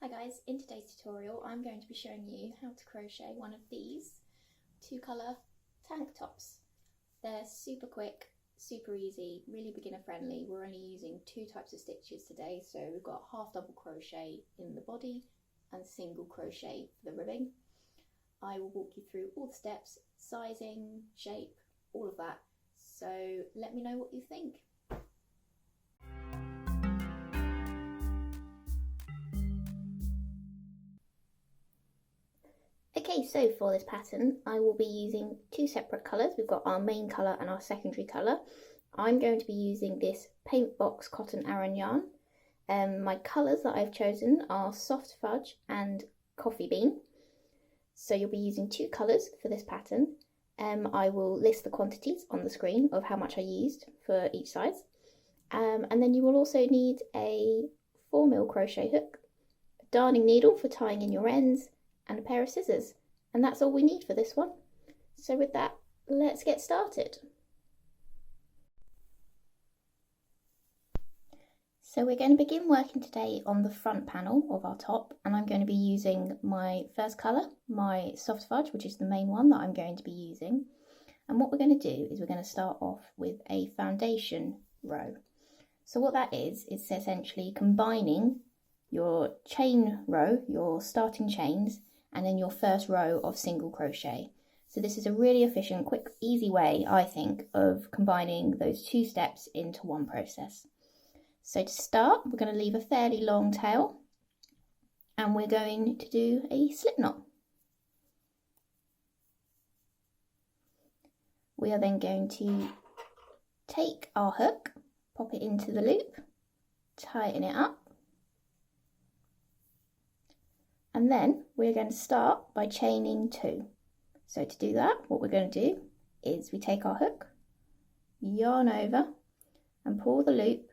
Hi guys, in today's tutorial I'm going to be showing you how to crochet one of these 2-colour tank tops. They're super quick, super easy, really beginner friendly. We're only using 2 types of stitches today, so we've got half double crochet in the body and single crochet for the ribbing. I will walk you through all the steps, sizing, shape, all of that, so let me know what you think. Okay, so for this pattern I will be using 2 separate colours. We've got our main colour and our secondary colour. I'm going to be using this Paintbox Cotton Aran yarn. My colours that I've chosen are Soft Fudge and Coffee Bean. So you'll be using 2 colours for this pattern. I will list the quantities on the screen of how much I used for each size. And then you will also need a 4mm crochet hook, a darning needle for tying in your ends, and a pair of scissors, and that's all we need for this one. So with that, let's get started. So we're going to begin working today on the front panel of our top, and I'm going to be using my first colour, my Soft Fudge, which is the main one that I'm going to be using. And what we're going to do is we're going to start off with a foundation row. So what that is essentially combining your chain row, your starting chains, and then your first row of single crochet. So this is a really efficient, quick, easy way, I think, of combining those 2 steps into one process. So to start, we're going to leave a fairly long tail, and we're going to do a slip knot. We are then going to take our hook, pop it into the loop, tighten it up, and then we're going to start by chaining 2. So to do that, what we're going to do is we take our hook, yarn over, and pull the loop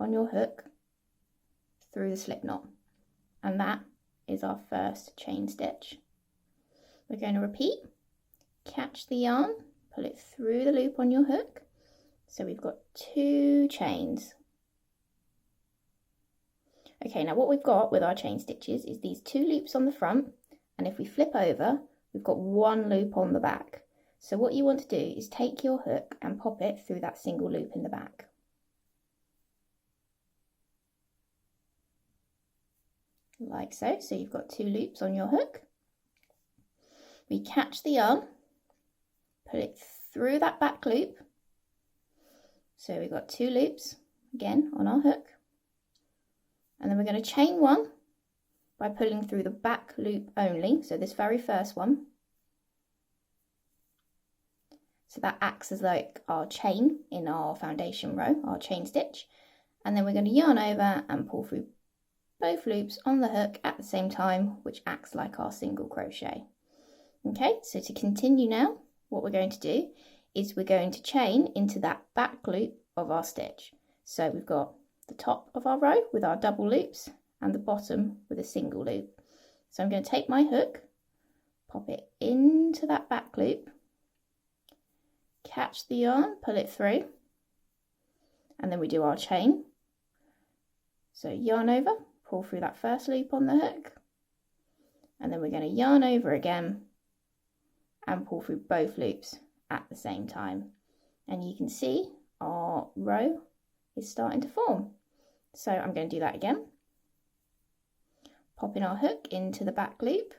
on your hook through the slip knot. And that is our first chain stitch. We're going to repeat, catch the yarn, pull it through the loop on your hook. So we've got 2 chains. Okay, now what we've got with our chain stitches is these 2 loops on the front, and if we flip over, we've got 1 loop on the back. So what you want to do is take your hook and pop it through that single loop in the back. Like so. So you've got 2 loops on your hook. We catch the yarn, put it through that back loop. So we've got 2 loops again on our hook. And then we're going to chain 1 by pulling through the back loop only, so this very first one. So that acts as like our chain in our foundation row, our chain stitch. And then we're going to yarn over and pull through both loops on the hook at the same time, which acts like our single crochet. Okay, so to continue now, what we're going to do is we're going to chain into that back loop of our stitch. So we've got the top of our row with our double loops and the bottom with a single loop. So I'm going to take my hook, pop it into that back loop, catch the yarn, pull it through, and then we do our chain. So yarn over, pull through that first loop on the hook, and then we're going to yarn over again and pull through both loops at the same time. And you can see our row is starting to form. So I'm going to do that again. Popping our hook into the back loop,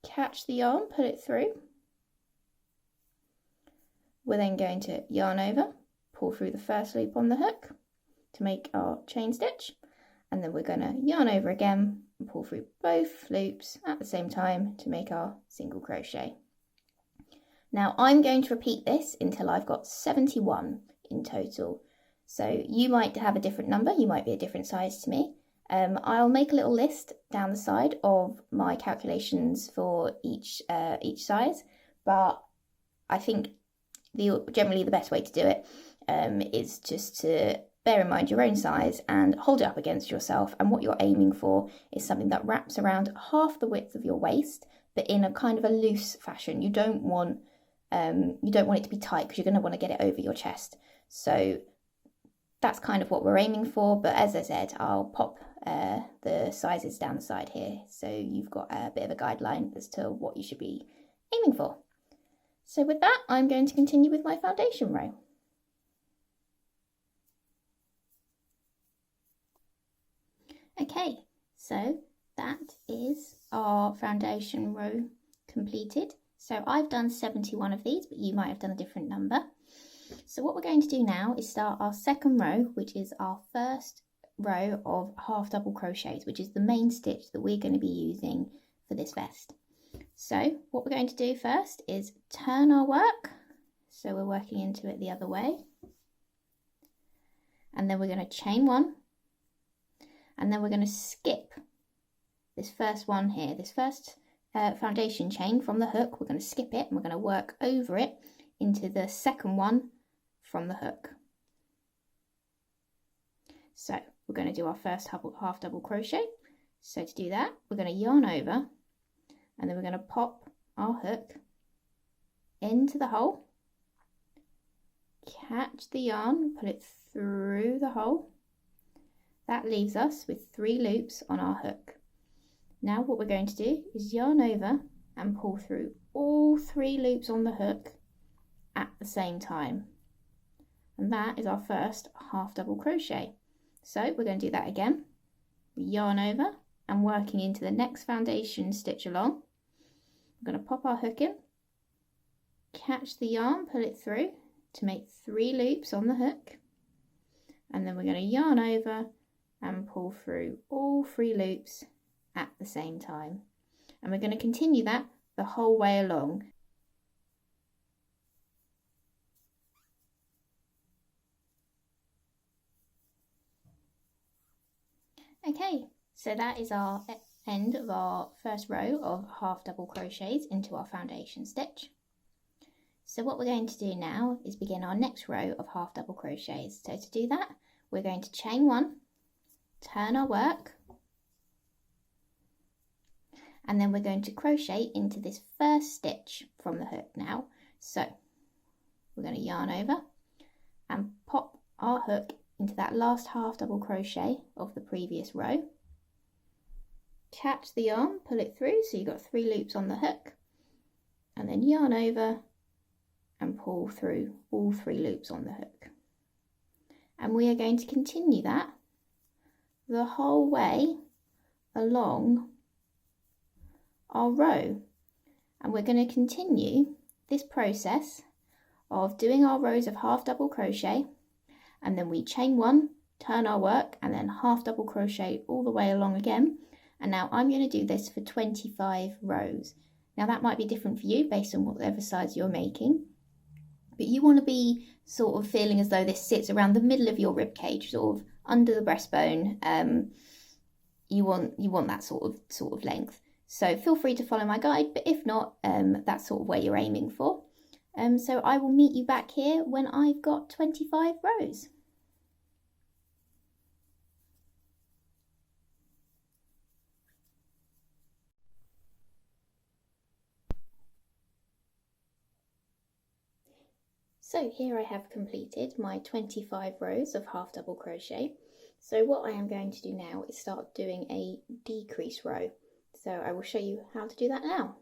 catch the yarn, pull it through. We're then going to yarn over, pull through the first loop on the hook to make our chain stitch, and then we're going to yarn over again and pull through both loops at the same time to make our single crochet. Now I'm going to repeat this until I've got 71 in total. So you might have a different number, you might be a different size to me. I'll make a little list down the side of my calculations for each size, but I think generally the best way to do it is just to bear in mind your own size and hold it up against yourself, and what you're aiming for is something that wraps around half the width of your waist, but in a kind of a loose fashion. You don't want it to be tight because you're going to want to get it over your chest. So that's kind of what we're aiming for, but as I said, I'll pop the sizes down the side here so you've got a bit of a guideline as to what you should be aiming for. So with that, I'm going to continue with my foundation row. Okay, so that is our foundation row completed. So I've done 71 of these, but you might have done a different number. So what we're going to do now is start our second row, which is our first row of half double crochets, which is the main stitch that we're going to be using for this vest. So what we're going to do first is turn our work. So we're working into it the other way. And then we're going to chain one. And then we're going to skip this first one here, this first foundation chain from the hook. We're going to skip it and we're going to work over it into the second one from the hook. So we're going to do our first half double crochet. So to do that, we're going to yarn over and then we're going to pop our hook into the hole, catch the yarn, pull it through the hole. That leaves us with 3 loops on our hook. Now what we're going to do is yarn over and pull through all 3 loops on the hook at the same time. And that is our first half double crochet. So we're going to do that again. We yarn over and working into the next foundation stitch along. We're going to pop our hook in, catch the yarn, pull it through to make 3 loops on the hook. And then we're going to yarn over and pull through all 3 loops at the same time. And we're going to continue that the whole way along. Okay, so that is our end of our first row of half double crochets into our foundation stitch. So what we're going to do now is begin our next row of half double crochets. So to do that, we're going to chain one, turn our work, and then we're going to crochet into this first stitch from the hook now. So we're going to yarn over and pop our hook into that last half double crochet of the previous row, catch the yarn, pull it through so you've got 3 loops on the hook, and then yarn over and pull through all 3 loops on the hook. And we are going to continue that the whole way along our row, and we're going to continue this process of doing our rows of half double crochet, and then we chain one, turn our work, and then half double crochet all the way along again. And now I'm going to do this for 25 rows. Now that might be different for you based on whatever size you're making, but you want to be sort of feeling as though this sits around the middle of your rib cage, sort of under the breastbone. You want that sort of length. So feel free to follow my guide, but if not, that's sort of where you're aiming for. So I will meet you back here when I've got 25 rows. So here I have completed my 25 rows of half double crochet. So what I am going to do now is start doing a decrease row. So I will show you how to do that now.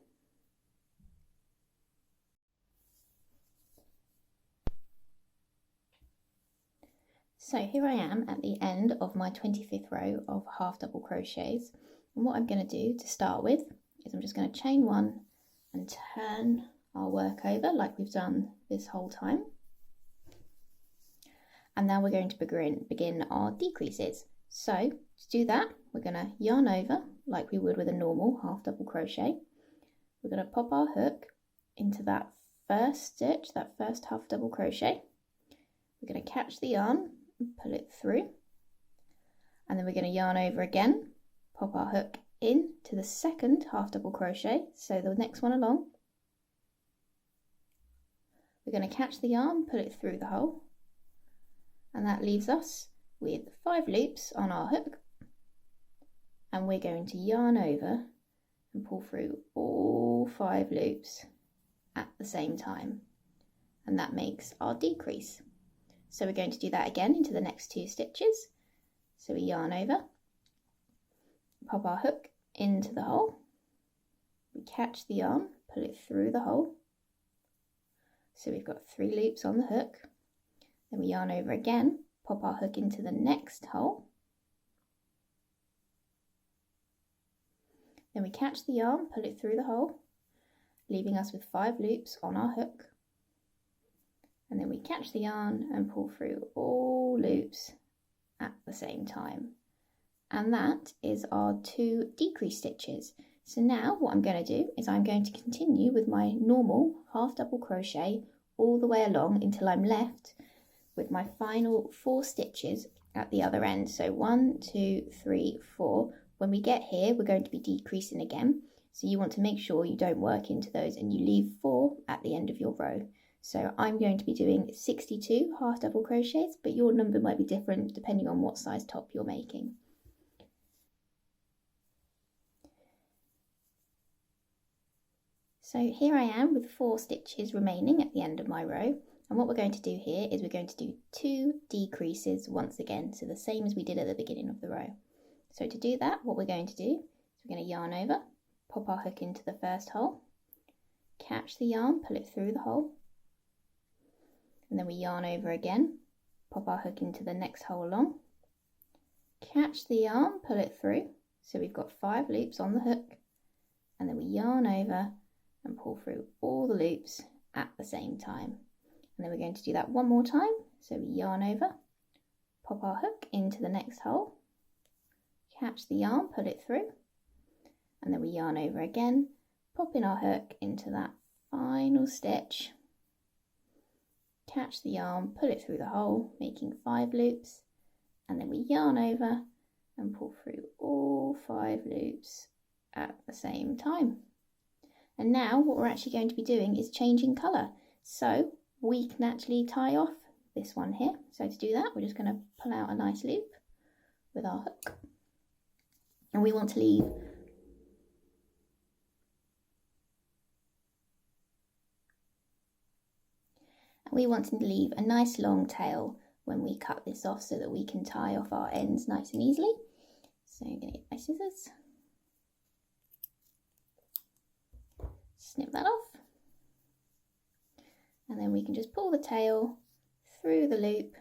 So here I am at the end of my 25th row of half double crochets, and what I'm going to do to start with is I'm just going to chain one and turn our work over like we've done this whole time. And now we're going to begin our decreases. So to do that, we're going to yarn over like we would with a normal half double crochet. We're going to pop our hook into that first stitch, that first half double crochet. We're going to catch the yarn and pull it through, and then we're going to yarn over again, pop our hook in to the second half double crochet, so the next one along. We're going to catch the yarn, pull it through the hole, and that leaves us with 5 loops on our hook, and we're going to yarn over and pull through all 5 loops at the same time, and that makes our decrease. So we're going to do that again into the next 2 stitches. So we yarn over, pop our hook into the hole, we catch the yarn, pull it through the hole. So we've got 3 loops on the hook, then we yarn over again, pop our hook into the next hole, then we catch the yarn, pull it through the hole, leaving us with 5 loops on our hook, and then we catch the yarn and pull through all loops at the same time. And that is our 2 decrease stitches. So now what I'm going to do is I'm going to continue with my normal half double crochet all the way along until I'm left with my final 4 stitches at the other end. So 1, 2, 3, 4. When we get here, we're going to be decreasing again. So you want to make sure you don't work into those and you leave 4 at the end of your row. So I'm going to be doing 62 half double crochets, but your number might be different depending on what size top you're making. So here I am with 4 stitches remaining at the end of my row, and what we're going to do here is we're going to do 2 decreases once again, so the same as we did at the beginning of the row. So to do that, what we're going to do is we're going to yarn over, pop our hook into the first hole, catch the yarn, pull it through the hole, and then we yarn over again, pop our hook into the next hole along, catch the yarn, pull it through, so we've got 5 loops on the hook, and then we yarn over and pull through all the loops at the same time. And then we're going to do that one more time, so we yarn over, pop our hook into the next hole, catch the yarn, pull it through, and then we yarn over again, pop in our hook into that final stitch, catch the yarn, pull it through the hole, making 5 loops, and then we yarn over and pull through all 5 loops at the same time. And now what we're actually going to be doing is changing colour. So we can actually tie off this one here. So to do that, we're just going to pull out a nice loop with our hook. And we want to leave a nice long tail when we cut this off so that we can tie off our ends nice and easily. So I'm going to get my scissors, snip that off, and then we can just pull the tail through the loop,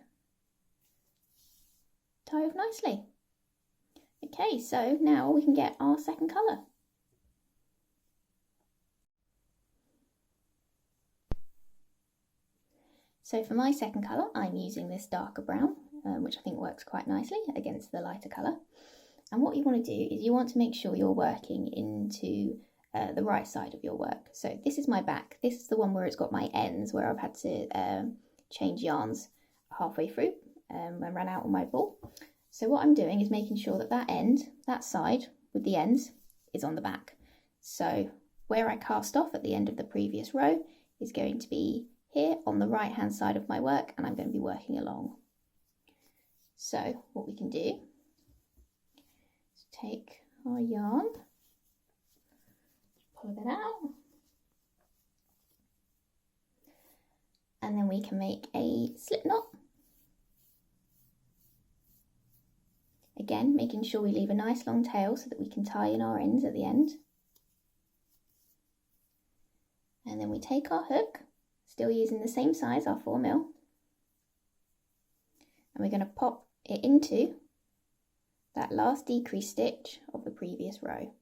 tie off nicely. Okay, so now we can get our second colour. So for my second colour, I'm using this darker brown, which I think works quite nicely against the lighter colour. And what you want to do is you want to make sure you're working into the right side of your work. So this is my back. This is the one where it's got my ends, where I've had to change yarns halfway through and ran out on my ball. So what I'm doing is making sure that that end, that side with the ends, is on the back. So where I cast off at the end of the previous row is going to be here on the right hand side of my work, and I'm going to be working along. So what we can do is take our yarn, pull it out, and then we can make a slip knot. Again, making sure we leave a nice long tail so that we can tie in our ends at the end. And then we take our hook, still using the same size, our 4mm, and we're going to pop it into that last decrease stitch of the previous row.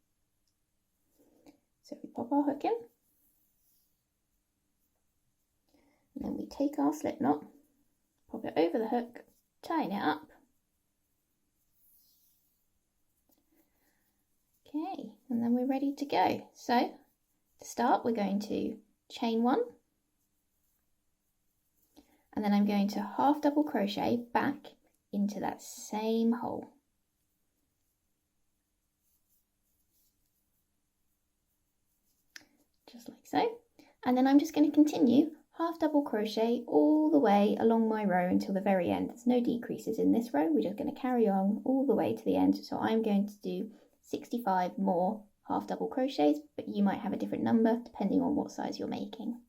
So we pop our hook in, and then we take our slip knot, pop it over the hook, tying it up. Okay, and then we're ready to go. So to start, we're going to chain 1, and then I'm going to half double crochet back into that same hole. Just like so. And then I'm just going to continue half double crochet all the way along my row until the very end. There's no decreases in this row. We're just going to carry on all the way to the end. So I'm going to do 65 more half double crochets, but you might have a different number depending on what size you're making.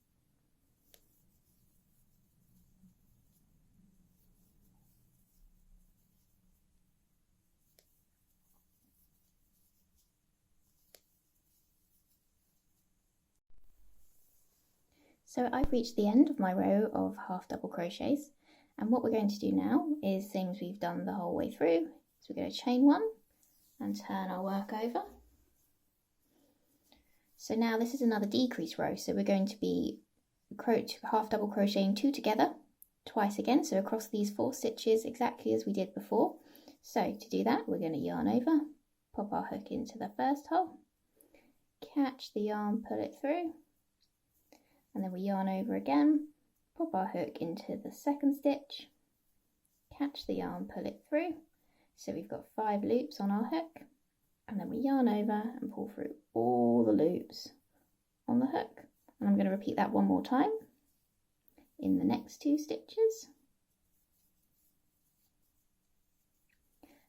So I've reached the end of my row of half double crochets, and what we're going to do now is same as we've done the whole way through. So we're going to chain one and turn our work over. So now this is another decrease row, so we're going to be half double crocheting two together twice again, so across these 4 stitches exactly as we did before. So to do that, we're going to yarn over, pop our hook into the first hole, catch the yarn, pull it through, and then we yarn over again, pop our hook into the second stitch, catch the yarn, pull it through. So we've got 5 loops on our hook, and then we yarn over and pull through all the loops on the hook. And I'm going to repeat that one more time in the next 2 stitches.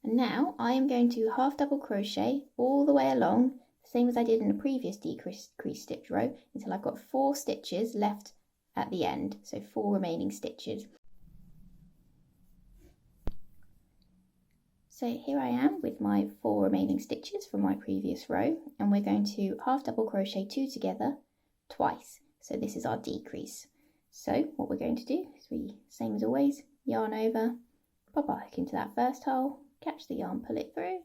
And now I am going to half double crochet all the way along, same as I did in the previous decrease stitch row, until I've got 4 stitches left at the end, so 4 remaining stitches. So here I am with my 4 remaining stitches from my previous row, and we're going to half double crochet 2 together twice. So this is our decrease. So what we're going to do is same as always, yarn over, pop our hook into that first hole, catch the yarn, pull it through,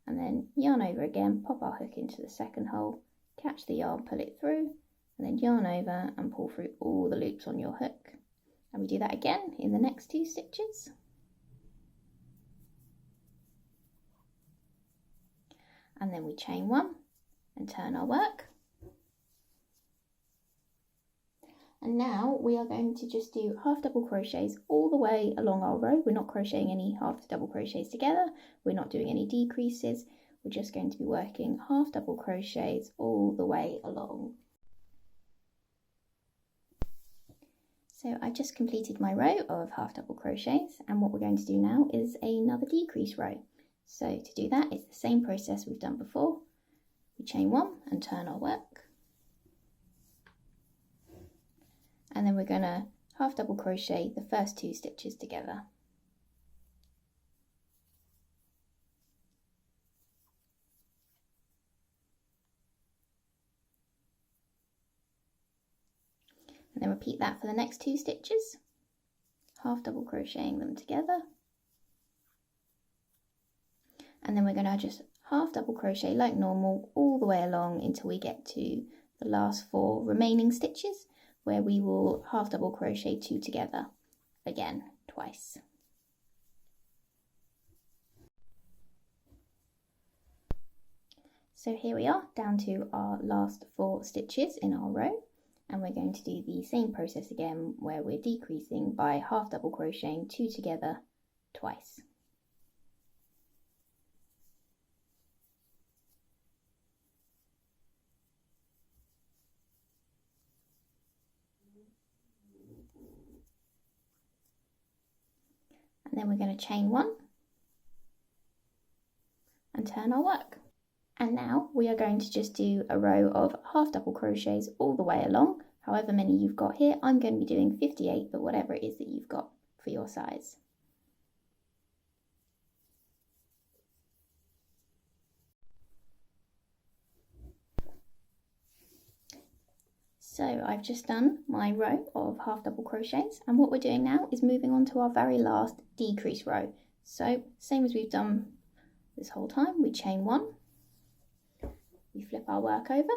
and then yarn over again, pop our hook into the second hole, catch the yarn, pull it through, and then yarn over and pull through all the loops on your hook. And we do that again in the next 2 stitches. And then we chain one and turn our work. And now we are going to just do half double crochets all the way along our row. We're not crocheting any half double crochets together. We're not doing any decreases. We're just going to be working half double crochets all the way along. So I've just completed my row of half double crochets, and what we're going to do now is another decrease row. So to do that, it's the same process we've done before. We chain one and turn our work. And then we're going to half double crochet the first 2 stitches together. And then repeat that for the next 2 stitches, half double crocheting them together. And then we're going to just half double crochet like normal all the way along until we get to the last 4 remaining stitches, where we will half double crochet 2 together again twice. So here we are down to our last 4 stitches in our row, and we're going to do the same process again where we're decreasing by half double crocheting 2 together twice. And then we're going to chain one and turn our work. And now we are going to just do a row of half double crochets all the way along. However many you've got here, I'm going to be doing 58, but whatever it is that you've got for your size. So I've just done my row of half double crochets, and what we're doing now is moving on to our very last decrease row. So same as we've done this whole time, we chain one, we flip our work over,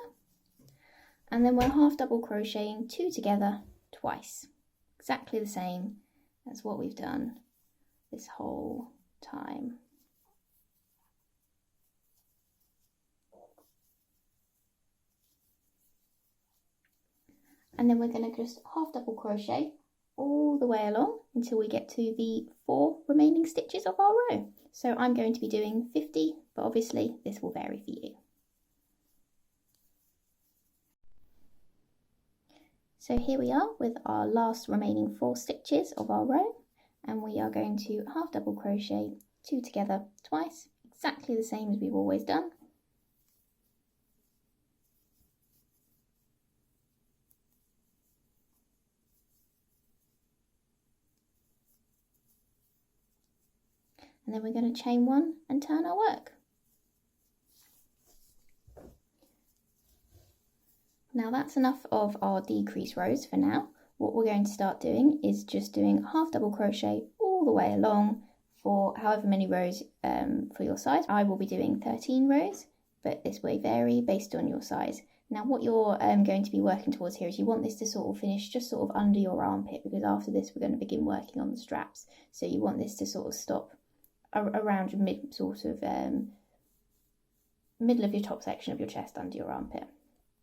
and then we're half double crocheting 2 together twice. Exactly the same as what we've done this whole time. And then we're going to just half double crochet all the way along until we get to the 4 remaining stitches of our row. So I'm going to be doing 50, but obviously this will vary for you. So here we are with our last remaining 4 stitches of our row, and we are going to half double crochet 2 together twice, exactly the same as we've always done. And then we're going to chain one and turn our work. Now that's enough of our decrease rows for now. What we're going to start doing is just doing half double crochet all the way along for however many rows for your size. I will be doing 13 rows, but this may vary based on your size. Now what you're going to be working towards here is you want this to sort of finish just sort of under your armpit, because after this we're going to begin working on the straps. So you want this to sort of stop around middle of your top section of your chest under your armpit.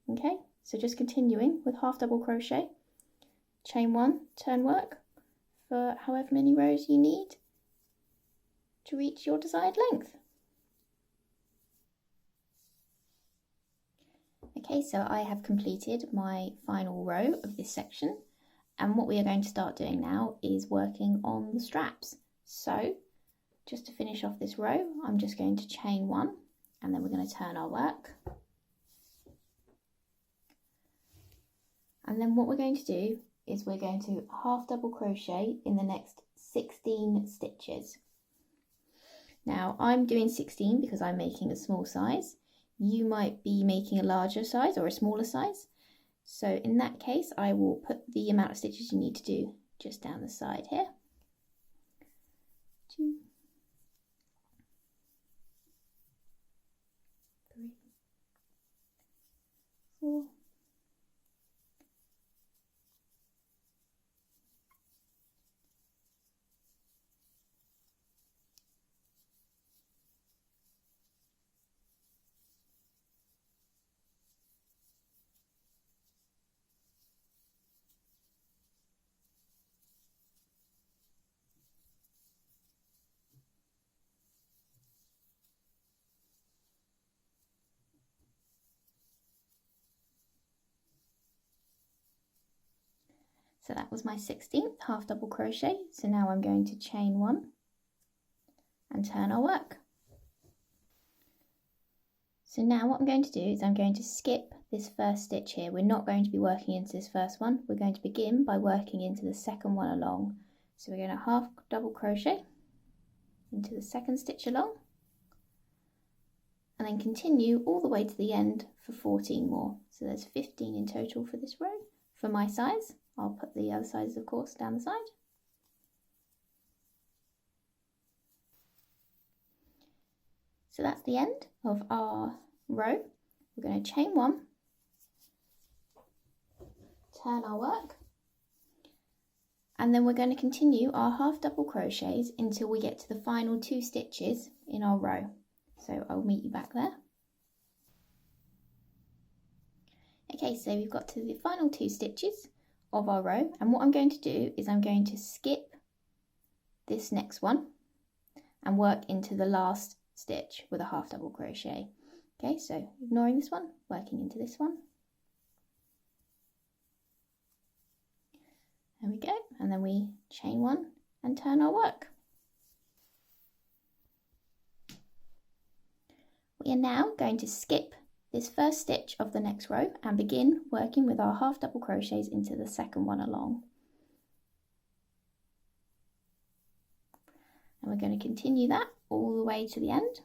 Okay, so just continuing with half double crochet, chain one, turn work for however many rows you need to reach your desired length. Okay, so I have completed my final row of this section, and what we are going to start doing now is working on the straps. So just to finish off this row, I'm just going to chain one, and then we're going to turn our work. And then what we're going to do is we're going to half double crochet in the next 16 stitches. Now I'm doing 16 because I'm making a small size. You might be making a larger size or a smaller size. So in that case, I will put the amount of stitches you need to do just down the side here. 2, 3, 4, So that was my 16th half double crochet. So now I'm going to chain one and turn our work. So now what I'm going to do is I'm going to skip this first stitch here. We're not going to be working into this first one. We're going to begin by working into the second one along. So we're going to half double crochet into the second stitch along, and then continue all the way to the end for 14 more. So there's 15 in total for this row. For my size, I'll put the other sides, of course, down the side. So that's the end of our row. We're going to chain one, turn our work, and then we're going to continue our half double crochets until we get to the final 2 stitches in our row. So I'll meet you back there. Okay, so we've got to the final 2 stitches of our row, and what I'm going to do is I'm going to skip this next one and work into the last stitch with a half double crochet. Okay, so ignoring this one, working into this one. There we go, and then we chain one and turn our work. We are now going to skip this first stitch of the next row and begin working with our half double crochets into the second one along. And we're going to continue that all the way to the end.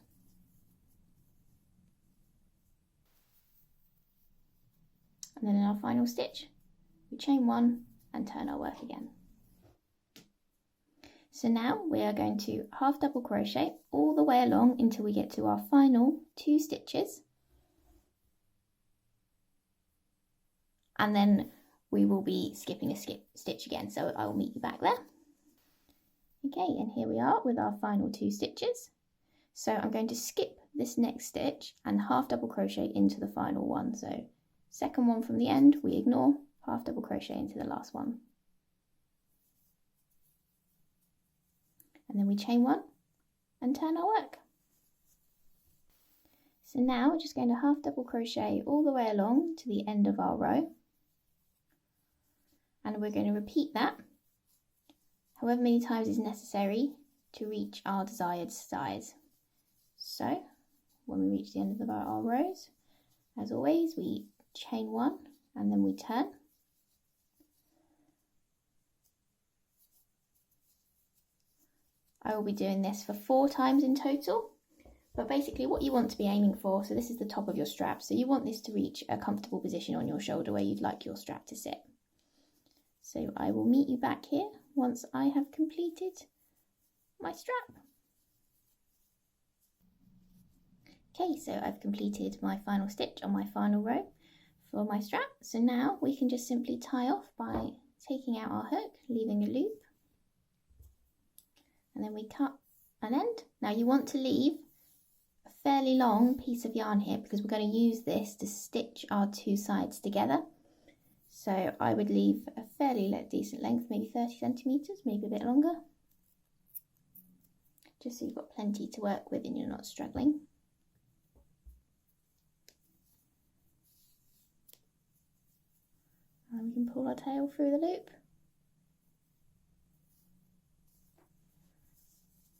And then in our final stitch, we chain one and turn our work again. So now we are going to half double crochet all the way along until we get to our final 2 stitches. And then we will be skipping a stitch again, so I will meet you back there. Okay, and here we are with our final 2 stitches. So I'm going to skip this next stitch and half double crochet into the final one. So second one from the end, we ignore, half double crochet into the last one. And then we chain one and turn our work. So now we're just going to half double crochet all the way along to the end of our row. And we're going to repeat that however many times is necessary to reach our desired size. So when we reach the end of our rows, as always, we chain one and then we turn. I will be doing this for 4 times in total. But basically what you want to be aiming for, so this is the top of your strap, so you want this to reach a comfortable position on your shoulder where you'd like your strap to sit. So I will meet you back here once I have completed my strap. Okay, so I've completed my final stitch on my final row for my strap. So now we can just simply tie off by taking out our hook, leaving a loop, and then we cut an end. Now you want to leave a fairly long piece of yarn here because we're going to use this to stitch our two sides together. So I would leave a fairly decent length, maybe 30 centimetres, maybe a bit longer, just so you've got plenty to work with and you're not struggling. And we can pull our tail through the loop.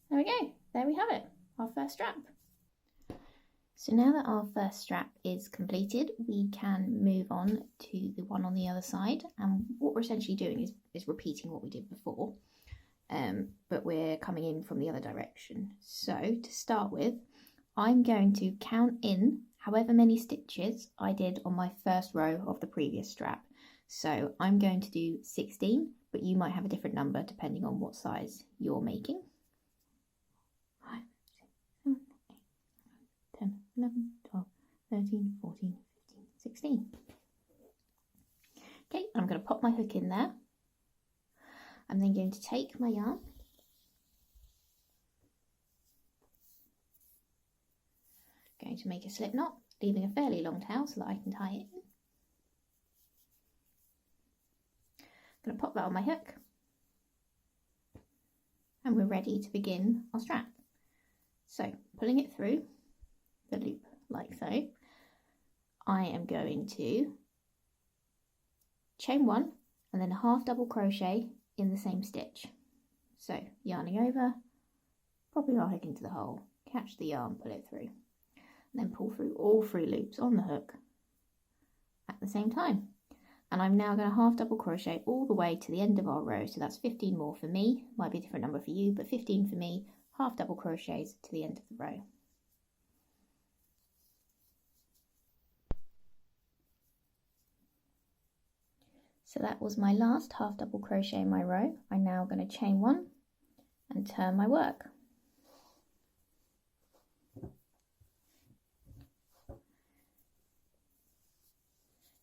There we go, there we have it, our first strap. So now that our first strap is completed, we can move on to the one on the other side. And what we're essentially doing is repeating what we did before, but we're coming in from the other direction. So to start with, I'm going to count in however many stitches I did on my first row of the previous strap. So I'm going to do 16, but you might have a different number depending on what size you're making. 5, 6, 7, 8, 10, 11, 12, 13, 14, 15, 16. Okay, I'm going to pop my hook in there. I'm then going to take my yarn, going to make a slip knot, leaving a fairly long tail so that I can tie it in. I'm going to pop that on my hook, and we're ready to begin our strap. So pulling it through the loop like so, I am going to chain one and then a half double crochet in the same stitch. So yarning over, popping our hook into the hole, catch the yarn, pull it through, and then pull through all 3 loops on the hook at the same time. And I'm now going to half double crochet all the way to the end of our row, so that's 15 more for me, might be a different number for you, but 15 for me, half double crochets to the end of the row. So that was my last half double crochet in my row. I'm now going to chain one and turn my work.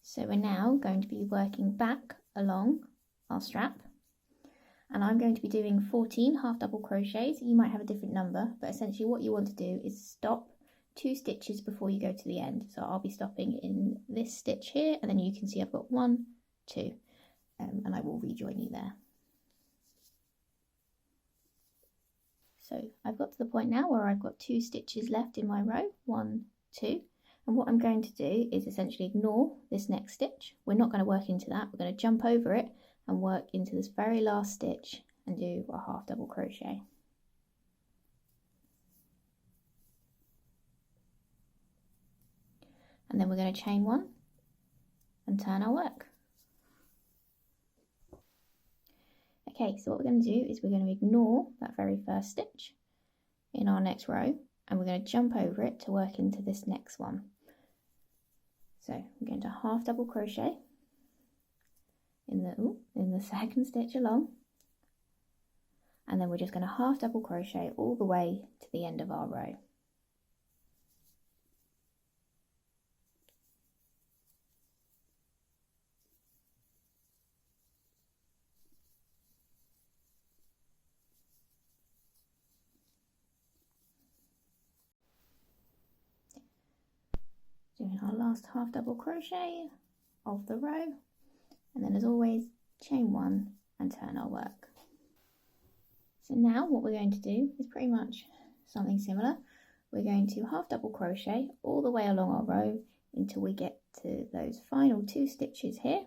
So we're now going to be working back along our strap, and I'm going to be doing 14 half double crochets. You might have a different number, but essentially what you want to do is stop 2 stitches before you go to the end. So I'll be stopping in this stitch here, and then you can see I've got 1, 2, and I will rejoin you there. So I've got to the point now where I've got 2 stitches left in my row, 1, 2. And what I'm going to do is essentially ignore this next stitch. We're not going to work into that. We're going to jump over it and work into this very last stitch and do a half double crochet. And then we're going to chain one and turn our work. Okay, so what we're going to do is we're going to ignore that very first stitch in our next row, and we're going to jump over it to work into this next one. So I'm going to half double crochet in the second stitch along, and then we're just going to half double crochet all the way to the end of our row. Doing our last half double crochet of the row, and then as always chain one and turn our work. So now what we're going to do is pretty much something similar. We're going to half double crochet all the way along our row until we get to those final 2 stitches here,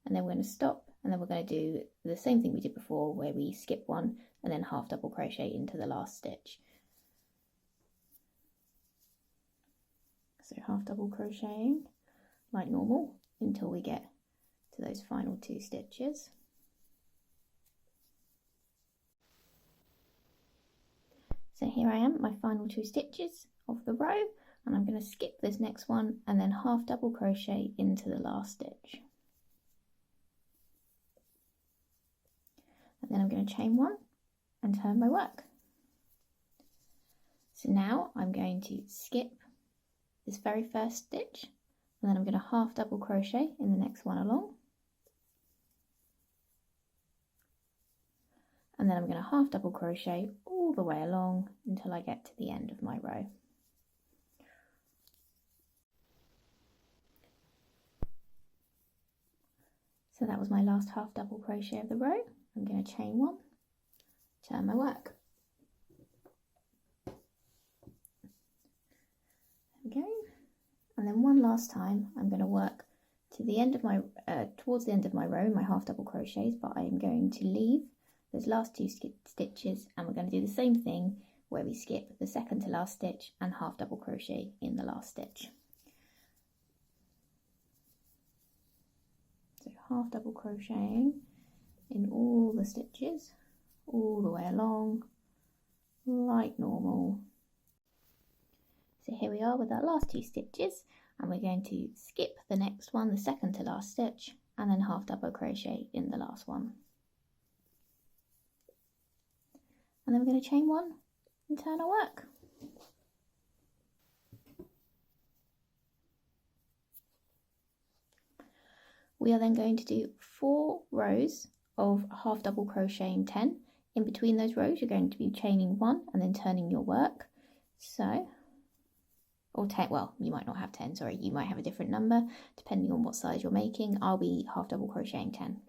and then we're going to stop, and then we're going to do the same thing we did before where we skip one and then half double crochet into the last stitch. So half double crocheting like normal until we get to those final 2 stitches. So here I am, my final 2 stitches of the row, and I'm going to skip this next one and then half double crochet into the last stitch. And then I'm going to chain 1 and turn my work. So now I'm going to skip this very first stitch, and then I'm going to half double crochet in the next one along. And then I'm going to half double crochet all the way along until I get to the end of my row. So that was my last half double crochet of the row. I'm going to chain 1, turn my work. There we go. And then one last time I'm going to work to the end of my towards the end of my row, my half double crochets, but I'm going to leave those last 2 stitches, and we're going to do the same thing where we skip the second to last stitch and half double crochet in the last stitch. So half double crocheting in all the stitches all the way along like normal. So here we are with our last 2 stitches, and we're going to skip the next one, the second to last stitch, and then half double crochet in the last one. And then we're going to chain 1 and turn our work. We are then going to do 4 rows of half double crocheting 10. In between those rows you're going to be chaining 1 and then turning your work. So, or 10, well, you might not have 10, sorry, you might have a different number depending on what size you're making. I'll be half double crocheting 10.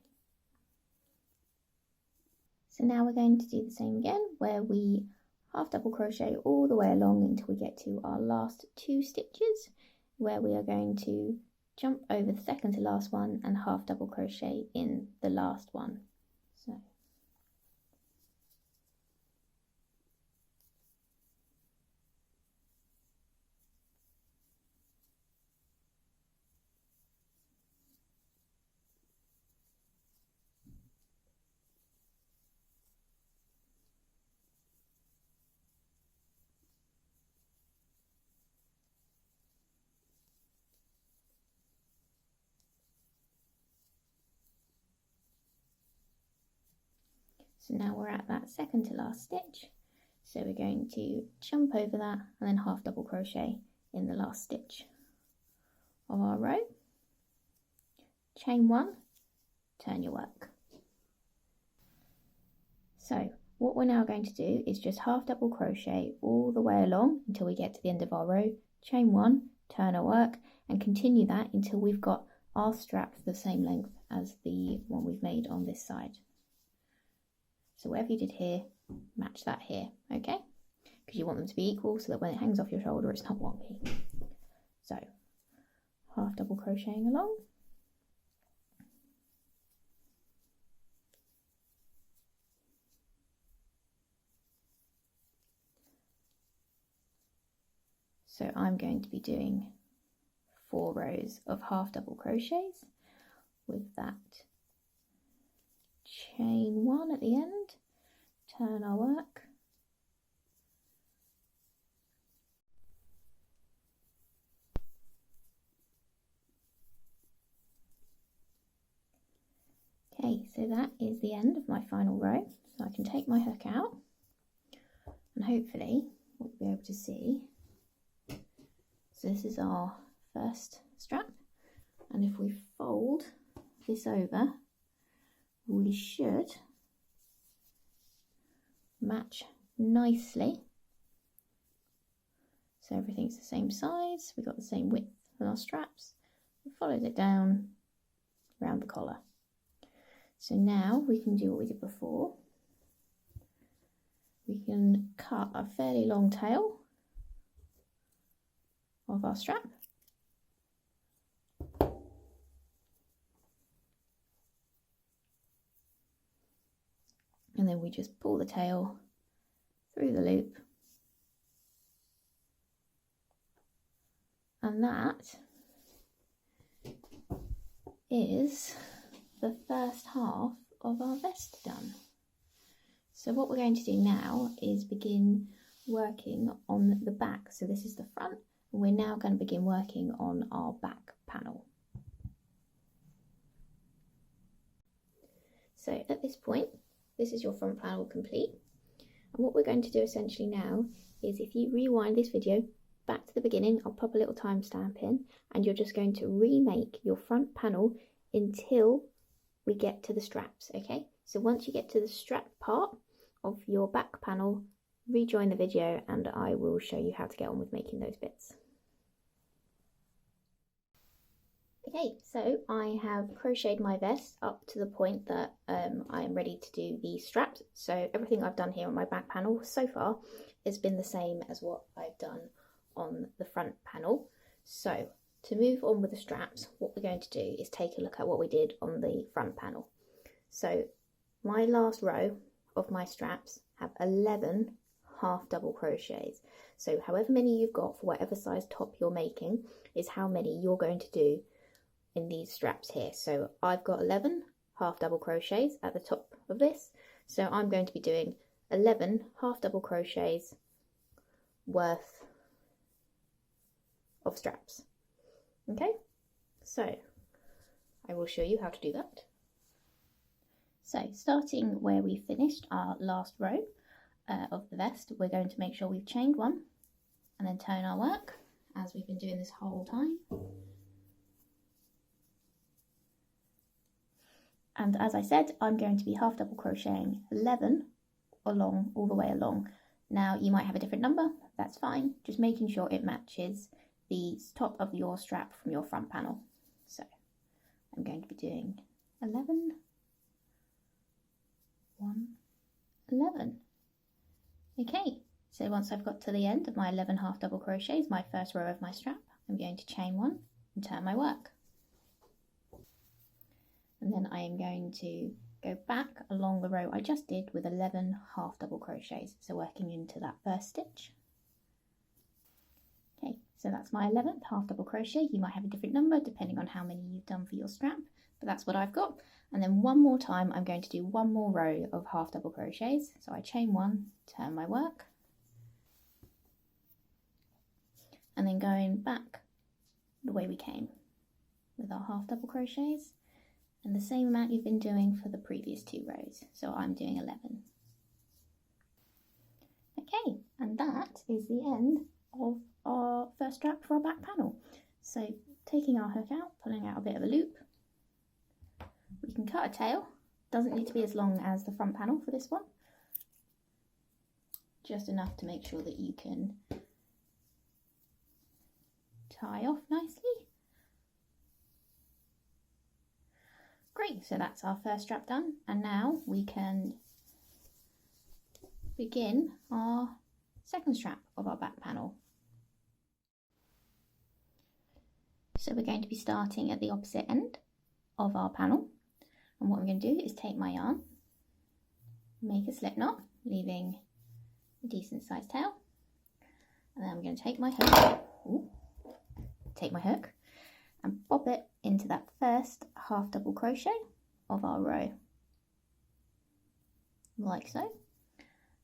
So now we're going to do the same again, where we half double crochet all the way along until we get to our last 2 stitches, where we are going to jump over the second to last one and half double crochet in the last one. So now we're at that second to last stitch, so we're going to jump over that and then half double crochet in the last stitch of our row, chain 1, turn your work. So what we're now going to do is just half double crochet all the way along until we get to the end of our row, chain 1, turn our work, and continue that until we've got our straps the same length as the one we've made on this side. So whatever you did here, match that here, okay? Because you want them to be equal so that when it hangs off your shoulder it's not wonky. So half double crocheting along. So I'm going to be doing 4 rows of half double crochets with that chain 1 at the end, turn our work, okay, so that is the end of my final row. So I can take my hook out and hopefully we'll be able to see. So this is our first strap, and if we fold this over, we should match nicely. So everything's the same size, we've got the same width on our straps. We followed it down around the collar. So now we can do what we did before. We can cut a fairly long tail of our strap. And then we just pull the tail through the loop. And that is the first half of our vest done. So what we're going to do now is begin working on the back. So this is the front. We're now going to begin working on our back panel. So at this point, this is your front panel complete. And what we're going to do essentially now is, if you rewind this video back to the beginning, I'll pop a little timestamp in, and you're just going to remake your front panel until we get to the straps, okay? So once you get to the strap part of your back panel, rejoin the video and I will show you how to get on with making those bits. Okay, so I have crocheted my vest up to the point that I am ready to do the straps. So everything I've done here on my back panel so far has been the same as what I've done on the front panel. So to move on with the straps, what we're going to do is take a look at what we did on the front panel. So my last row of my straps have 11 half double crochets. So however many you've got for whatever size top you're making is how many you're going to do in these straps here. So I've got 11 half double crochets at the top of this, so I'm going to be doing 11 half double crochets worth of straps. Okay, so I will show you how to do that. So starting where we finished our last row of the vest, we're going to make sure we've chained one and then turn our work as we've been doing this whole time. And as I said, I'm going to be half double crocheting 11 along, all the way along. Now you might have a different number, that's fine, just making sure it matches the top of your strap from your front panel. So I'm going to be doing 11, 1, 11. Okay, so once I've got to the end of my 11 half double crochets, my first row of my strap, I'm going to chain one and turn my work. And then I am going to go back along the row I just did with 11 half double crochets, so working into that first stitch. Okay, so that's my 11th half double crochet. You might have a different number depending on how many you've done for your strap, but that's what I've got. And then one more time I'm going to do one more row of half double crochets. So I chain one, turn my work, and then going back the way we came with our half double crochets, and the same amount you've been doing for the previous two rows. So I'm doing 11. Okay, and that is the end of our first strap for our back panel. So taking our hook out, pulling out a bit of a loop, we can cut a tail. Doesn't need to be as long as the front panel for this one, just enough to make sure that you can tie off nicely. Great, so that's our first strap done, and now we can begin our second strap of our back panel. So we're going to be starting at the opposite end of our panel, and what I'm going to do is take my yarn, make a slip knot, leaving a decent sized tail, and then I'm going to take my hook, and bob it into that first half double crochet of our row, like so.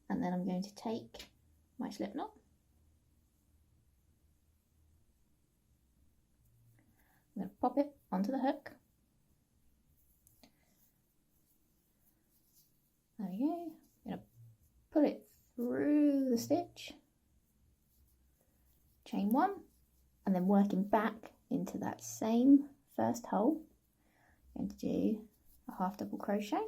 And then I'm going to take my slip knot, I'm going to pop it onto the hook. There we go. I'm going to put it through the stitch, chain one, and then working back into that same first hole, I'm going to do a half double crochet,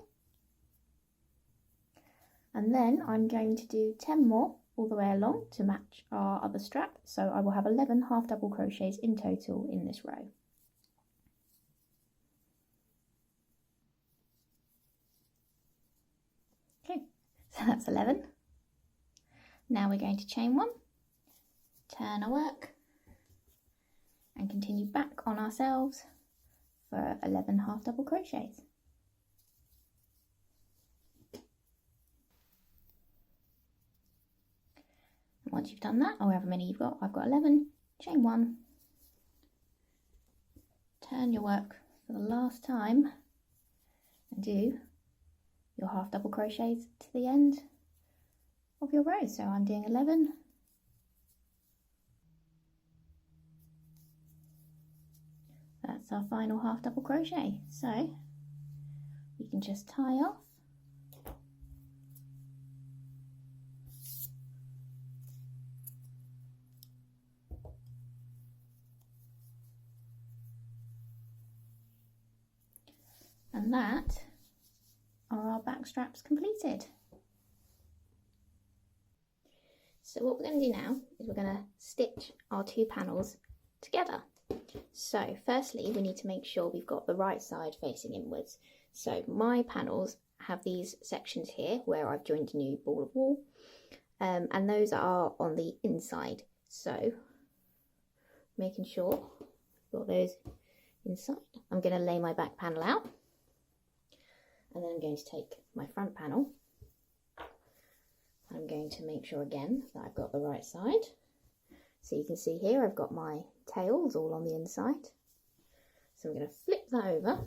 and then I'm going to do 10 more all the way along to match our other strap, so I will have 11 half double crochets in total in this row. Okay, so that's 11. Now we're going to chain one, turn our work, and continue back on ourselves for 11 half double crochets. And once you've done that, or however many you've got, I've got 11, chain one, turn your work for the last time, and do your half double crochets to the end of your row. So I'm doing 11. That's our final half double crochet. So we can just tie off. And that are our back straps completed. So what we're going to do now is we're going to stitch our two panels together. So firstly, we need to make sure we've got the right side facing inwards. So my panels have these sections here where I've joined a new ball of wool, and those are on the inside. So making sure I've got those inside, I'm going to lay my back panel out, and then I'm going to take my front panel. I'm going to make sure again that I've got the right side. So you can see here I've got my tails all on the inside. So I'm going to flip that over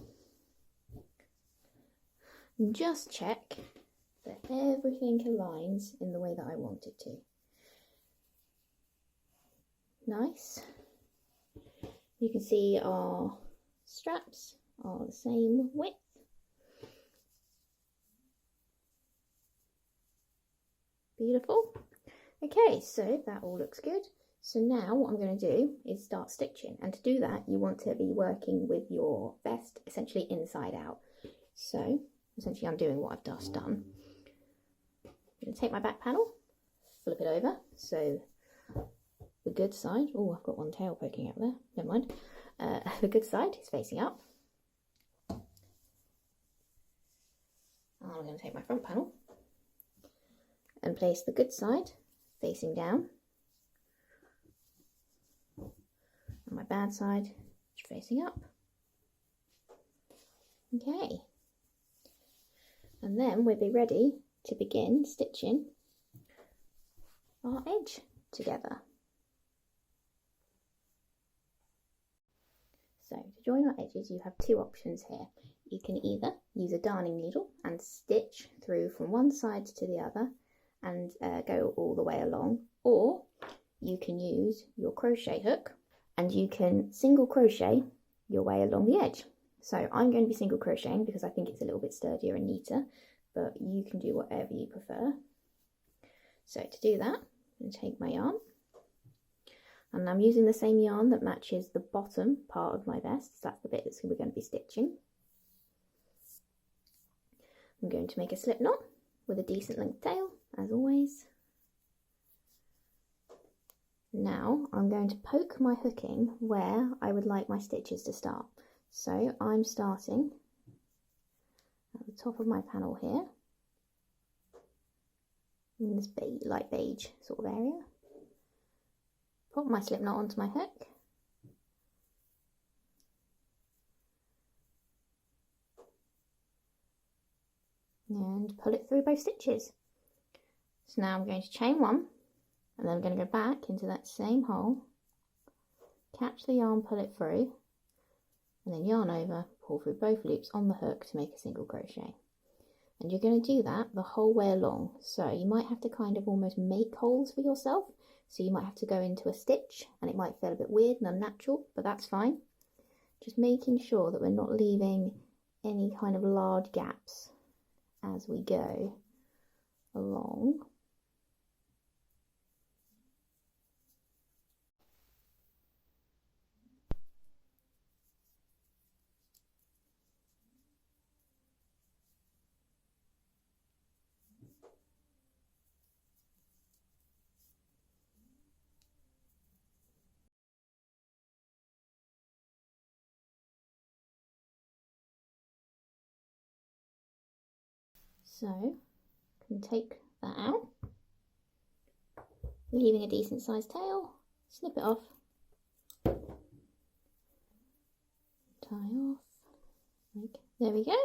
and just check that everything aligns in the way that I want it to. Nice. You can see our straps are the same width. Beautiful. Okay, so that all looks good. So now what I'm going to do is start stitching, and to do that you want to be working with your vest essentially inside out. So essentially I'm doing what I've just done. I'm going to take my back panel, flip it over, so the good side, oh I've got one tail poking out there, never mind, the good side is facing up. And I'm going to take my front panel and place the good side facing down, and my bad side facing up. Okay, and then we'll be ready to begin stitching our edge together. So to join our edges you have two options here. You can either use a darning needle and stitch through from one side to the other and go all the way along, or you can use your crochet hook and you can single crochet your way along the edge. So I'm going to be single crocheting because I think it's a little bit sturdier and neater, but you can do whatever you prefer. So to do that, I'm going to take my yarn, and I'm using the same yarn that matches the bottom part of my vest, so that's the bit that we're going to be stitching. I'm going to make a slip knot with a decent length tail, as always. Now I'm going to poke my hooking where I would like my stitches to start. So I'm starting at the top of my panel here, in this light beige sort of area. Put my slip knot onto my hook, and pull it through both stitches. So now I'm going to chain one, and then I'm going to go back into that same hole, catch the yarn, pull it through, and then yarn over, pull through both loops on the hook to make a single crochet. And you're going to do that the whole way along. So you might have to kind of almost make holes for yourself. So you might have to go into a stitch and it might feel a bit weird and unnatural, but that's fine. Just making sure that we're not leaving any kind of large gaps as we go along. So I can take that out, leaving a decent sized tail, snip it off, tie off, there we go,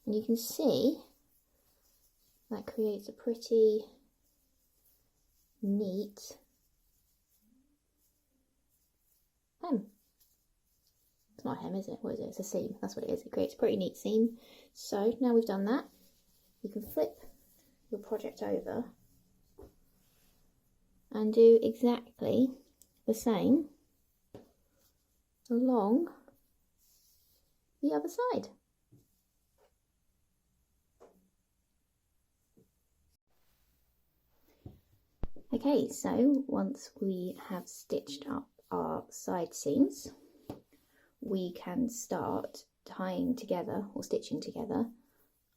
and you can see that creates a pretty neat hem. It's not a hem, is it? What is it? It's a seam. That's what it is. It creates a pretty neat seam. So now we've done that, you can flip your project over and do exactly the same along the other side. Okay, so once we have stitched up our side seams, we can start tying together or stitching together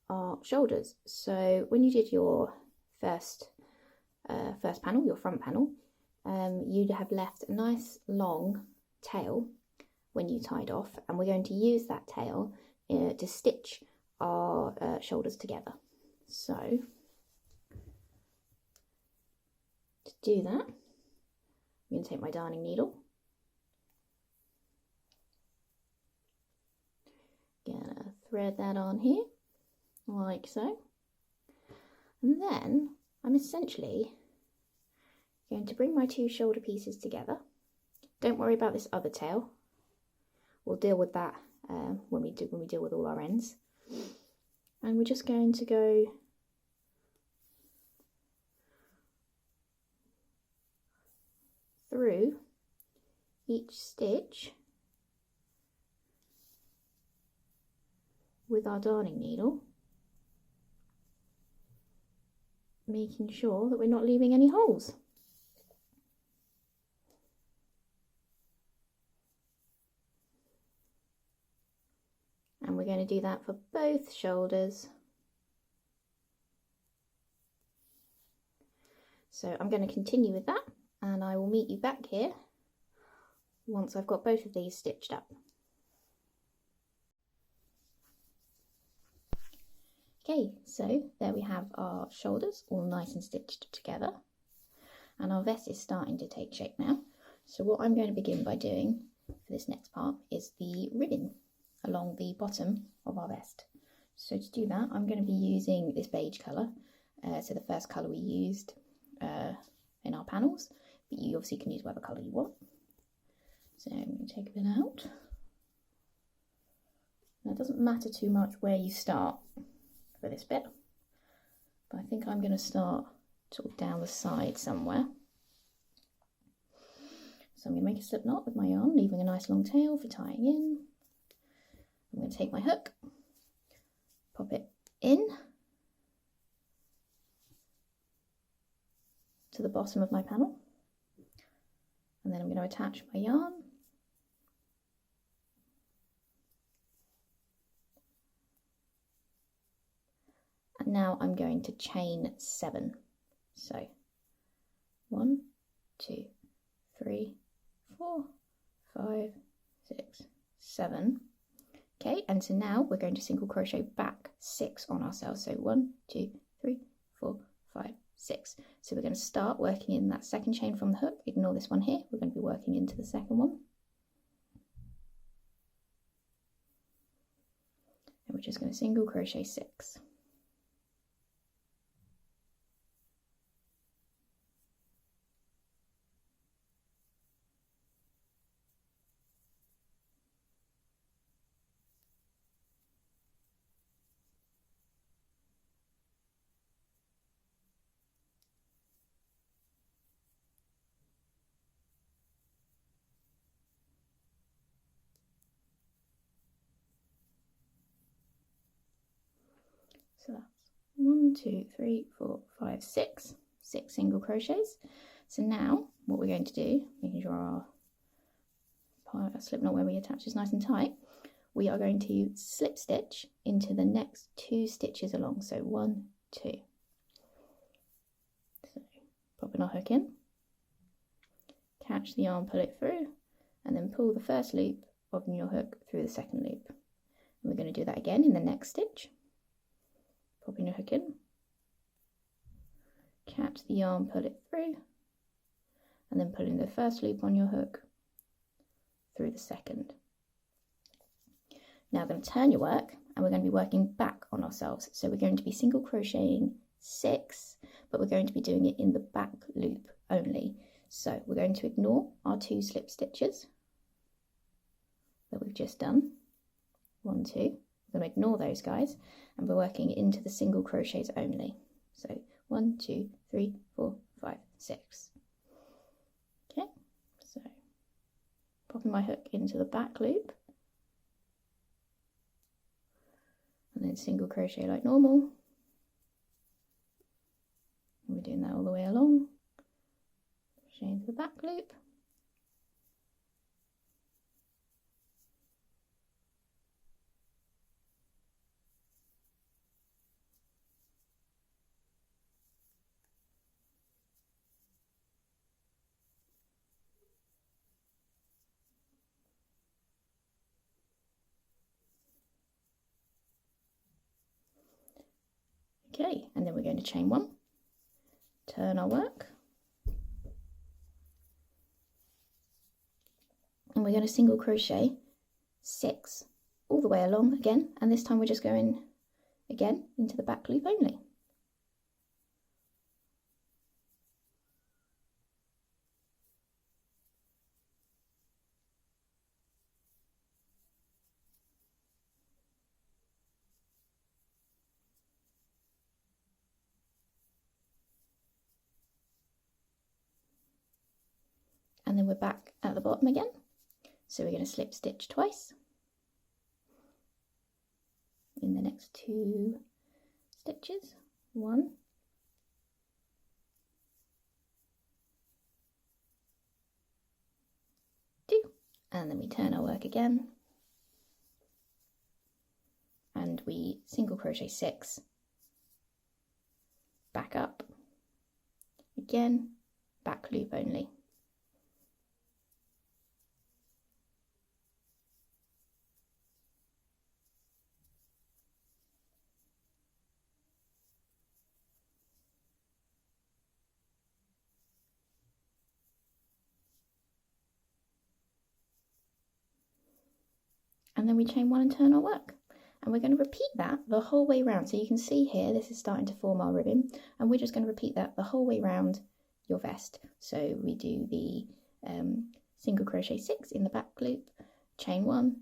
our shoulders. So when you did your first panel, your front panel, you'd have left a nice long tail when you tied off, and we're going to use that tail to stitch our shoulders together. So to do that, I'm going to take my darning needle, gonna thread that on here like so, and then I'm essentially going to bring my two shoulder pieces together. Don't worry about this other tail, we'll deal with that when we deal with all our ends. And we're just going to go through each stitch with our darning needle, making sure that we're not leaving any holes. And we're going to do that for both shoulders. So I'm going to continue with that, and I will meet you back here once I've got both of these stitched up. Okay, so there we have our shoulders all nice and stitched together, and our vest is starting to take shape now. So what I'm going to begin by doing for this next part is the ribbing along the bottom of our vest. So to do that, I'm going to be using this beige colour, so the first colour we used in our panels, but you obviously can use whatever colour you want. So I'm going to take a bit out. Now it doesn't matter too much where you start for this bit, but I think I'm going to start sort of down the side somewhere. So I'm going to make a slip knot with my yarn, leaving a nice long tail for tying in. I'm going to take my hook, pop it in to the bottom of my panel, and then I'm going to attach my yarn. And now I'm going to chain 7. So 1, 2, 3, 4, 5, 6, 7. Okay, and so now we're going to single crochet back 6 on ourselves. So 1, 2, 3, 4, 5, 6. So we're going to start working in that second chain from the hook. Ignore this one here. We're going to be working into the second one. And we're just going to single crochet 6. So that's 1, 2, 3, 4, 5, 6 single crochets. So now what we're going to do, making sure our slip knot where we attach is nice and tight, we are going to slip stitch into the next 2 stitches along. So 1, 2. So popping our hook in, catch the yarn, pull it through, and then pull the first loop of your hook through the second loop. And we're going to do that again in the next stitch. Popping your hook in, catch the yarn, pull it through, and then pulling the first loop on your hook through the second. Now I'm going to turn your work, and we're going to be working back on ourselves. So we're going to be single crocheting 6, but we're going to be doing it in the back loop only. So we're going to ignore our 2 slip stitches that we've just done. 1, 2. We're going to ignore those guys, and we're working into the single crochets only. So 1, 2, 3, 4, 5, 6. popping my hook into the back loop, and then single crochet like normal. And we're doing that all the way along, crochet into the back loop. Okay, and then we're going to chain one, turn our work, and we're going to single crochet 6 all the way along again, and this time we're just going again into the back loop only. And then we're back at the bottom again. So we're going to slip stitch twice in the next 2 stitches. 1, 2, and then we turn our work again, and we single crochet 6, back up, again, back loop only. And then we chain 1 and turn our work, and we're going to repeat that the whole way round. So you can see here this is starting to form our ribbon, and we're just going to repeat that the whole way round your vest. So we do the single crochet 6 in the back loop, chain 1,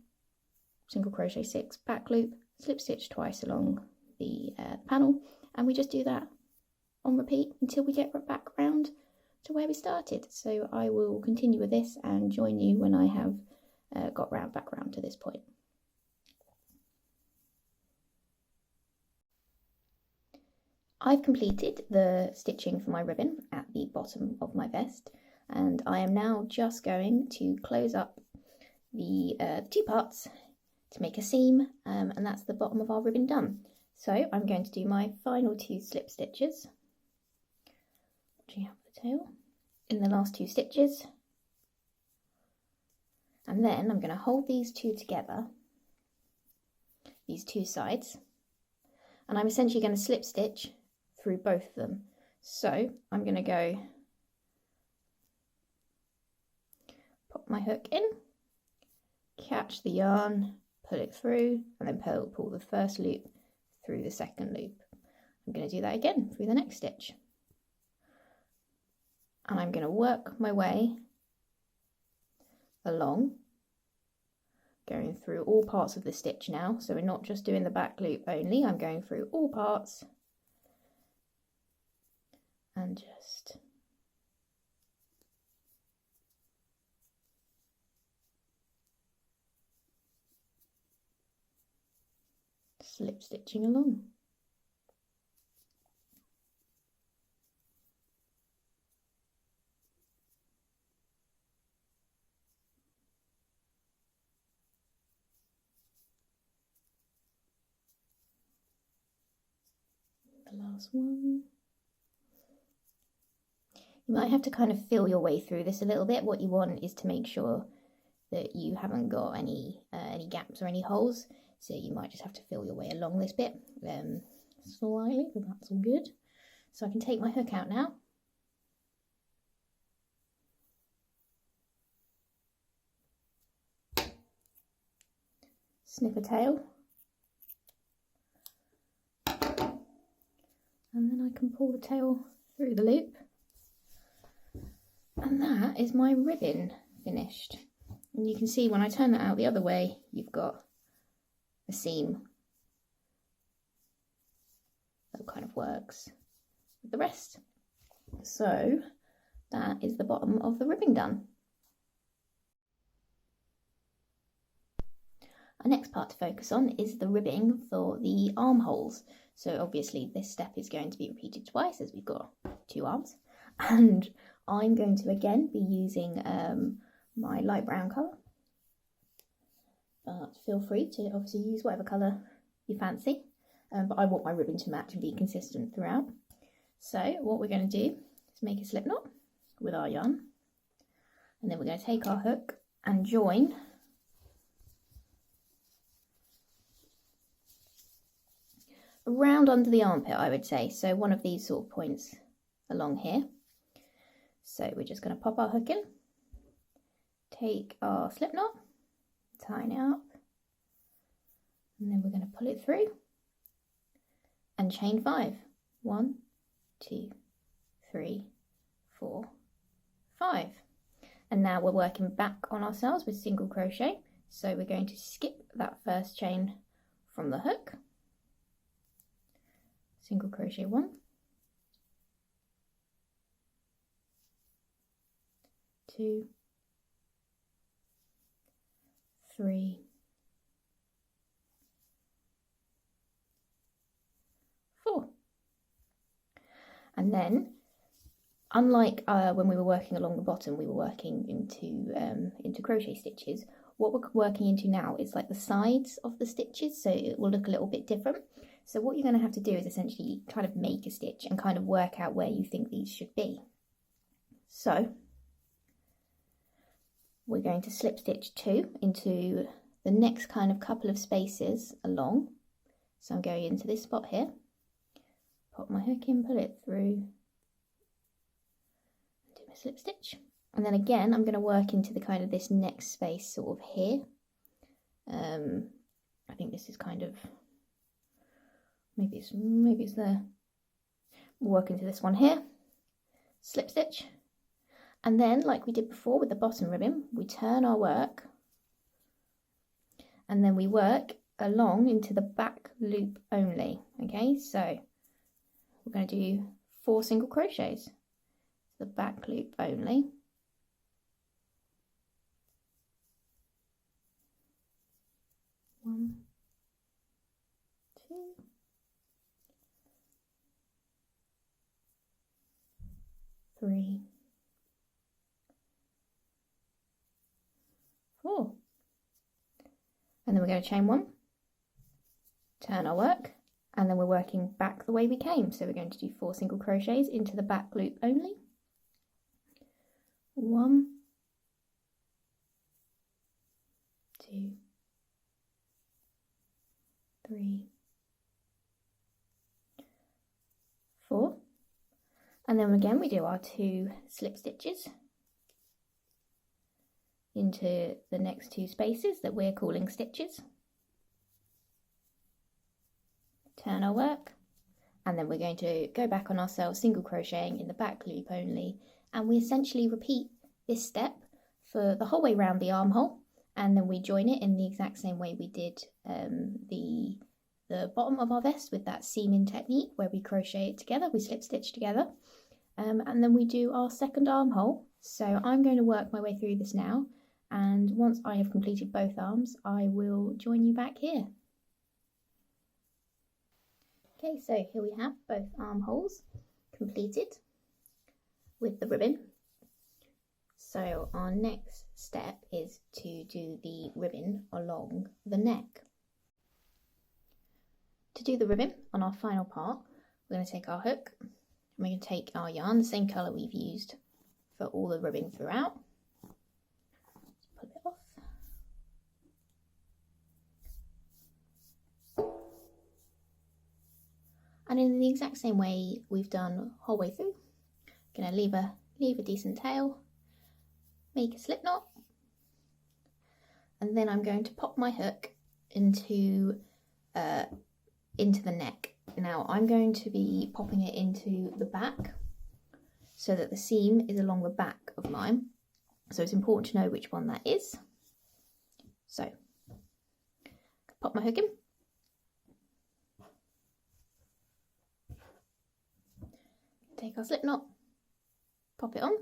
single crochet 6, back loop, slip stitch twice along the panel, and we just do that on repeat until we get back round to where we started. So I will continue with this and join you when I have got back round to this point. I've completed the stitching for my ribbon at the bottom of my vest, and I am now just going to close up the 2 parts to make a seam, and that's the bottom of our ribbon done. So I'm going to do my final 2 slip stitches, watching out for the tail, in the last 2 stitches. And then I'm going to hold these 2 together, these 2 sides, and I'm essentially going to slip stitch through both of them. So I'm going to go pop my hook in, catch the yarn, pull it through, and then pull the first loop through the second loop. I'm going to do that again through the next stitch. And I'm going to work my way along, going through all parts of the stitch now. So we're not just doing the back loop only, I'm going through all parts and just slip stitching along. The last one. You might have to kind of feel your way through this a little bit. What you want is to make sure that you haven't got any gaps or any holes. So you might just have to feel your way along this bit slightly, but that's all good. So I can take my hook out now. Snip a tail. And then I can pull the tail through the loop. And that is my ribbon finished. And you can see when I turn that out the other way, you've got a seam that kind of works with the rest. So that is the bottom of the ribbon done. Our next part to focus on is the ribbing for the armholes. So obviously this step is going to be repeated twice as we've got 2 arms, and I'm going to again be using my light brown colour, but feel free to obviously use whatever colour you fancy, but I want my ribbon to match and be consistent throughout. So what we're going to do is make a slip knot with our yarn, and then we're going to take our hook and join around under the armpit, I would say, so one of these sort of points along here. So we're just going to pop our hook in, take our slip knot, tighten it up, and then we're going to pull it through and chain 5. 1, 2, 3, 4, 5. And now we're working back on ourselves with single crochet. So we're going to skip that first chain from the hook, single crochet 1, 2, 3, 4. And then, unlike when we were working along the bottom, we were working into crochet stitches. What we're working into now is like the sides of the stitches, so it will look a little bit different. So what you're going to have to do is essentially kind of make a stitch and kind of work out where you think these should be. So we're going to slip stitch 2 into the next kind of couple of spaces along. So I'm going into this spot here, pop my hook in, pull it through, do my slip stitch, and then again I'm going to work into the kind of this next space sort of here. I think this is kind of, maybe it's there. We'll work into this one here, slip stitch, and then like we did before with the bottom ribbon, we turn our work and then we work along into the back loop only. Okay, so we're going to do 4 single crochets, the back loop only. One, 2, 3, 4. And then we're going to chain 1, turn our work, and then we're working back the way we came. So we're going to do 4 single crochets into the back loop only. 1, 2, 3, 4. And then again we do our 2 slip stitches into the next 2 spaces that we're calling stitches. Turn our work, and then we're going to go back on ourselves, single crocheting in the back loop only, and we essentially repeat this step for the whole way around the armhole, and then we join it in the exact same way we did the bottom of our vest with that seaming technique where we crochet it together, we slip stitch together, and then we do our second armhole. So I'm going to work my way through this now, and once I have completed both arms I will join you back here. Okay, so here we have both armholes completed with the ribbon. So our next step is to do the ribbon along the neck. To do the ribbon on our final part, we're going to take our hook and we're going to take our yarn, the same colour we've used for all the ribbon throughout. Just pull it off. And in the exact same way we've done whole way through, going to leave a decent tail, make a slip knot, and then I'm going to pop my hook into the neck. Now I'm going to be popping it into the back so that the seam is along the back of mine. So it's important to know which one that is. So pop my hook in. Take our slip knot, pop it on,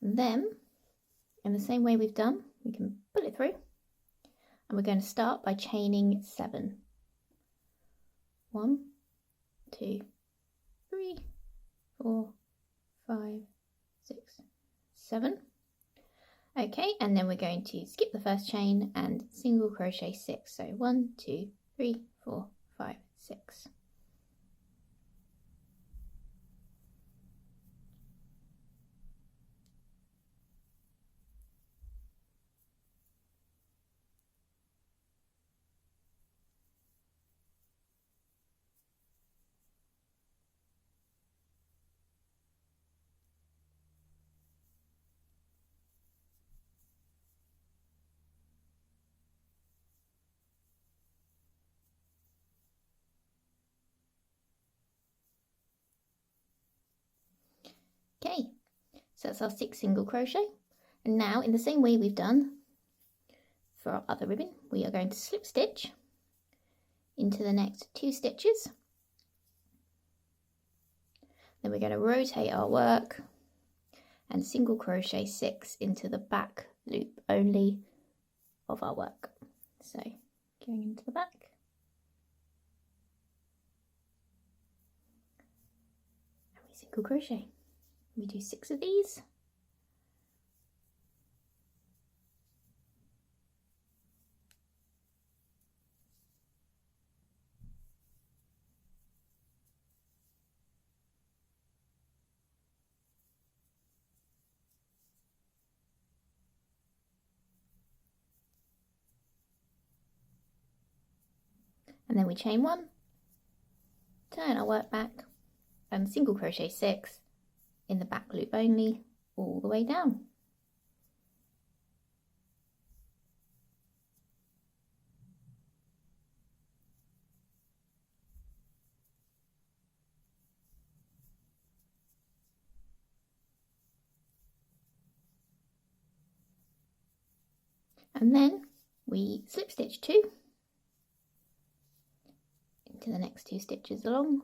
and then in the same way we've done, we can pull it through, and we're going to start by chaining 7. 1, 2, 3, 4, 5, 6, 7. Okay, and then we're going to skip the first chain and single crochet 6. So 1, 2, 3, 4, 5, 6. Okay, so that's our 6 single crochet, and now in the same way we've done for our other ribbon, we are going to slip stitch into the next 2 stitches. Then we're going to rotate our work and single crochet 6 into the back loop only of our work. So going into the back. And we single crochet. We do 6 of these. And then we chain 1, turn our work back, and single crochet 6 in the back loop only all the way down. And then we slip stitch 2 into the next 2 stitches along.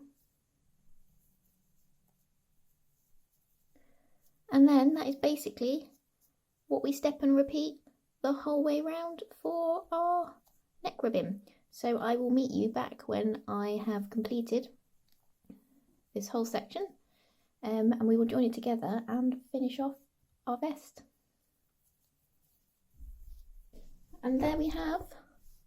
And then that is basically what we step and repeat the whole way round for our neck ribbon. So I will meet you back when I have completed this whole section, and we will join it together and finish off our vest. And there we have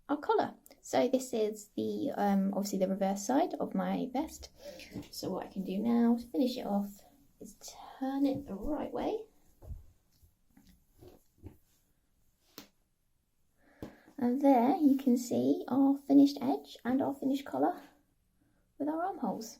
our collar. So this is the obviously the reverse side of my vest. So what I can do now to finish it off is turn it the right way. And there you can see our finished edge and our finished collar with our armholes.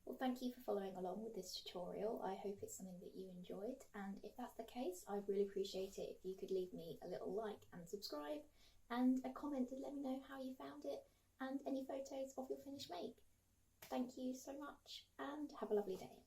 Well, thank you for following along with this tutorial. I hope it's something that you enjoyed, and if that's the case, I'd really appreciate it if you could leave me a little like and subscribe, and a comment to let me know how you found it, and any photos of your finished make. Thank you so much, and have a lovely day.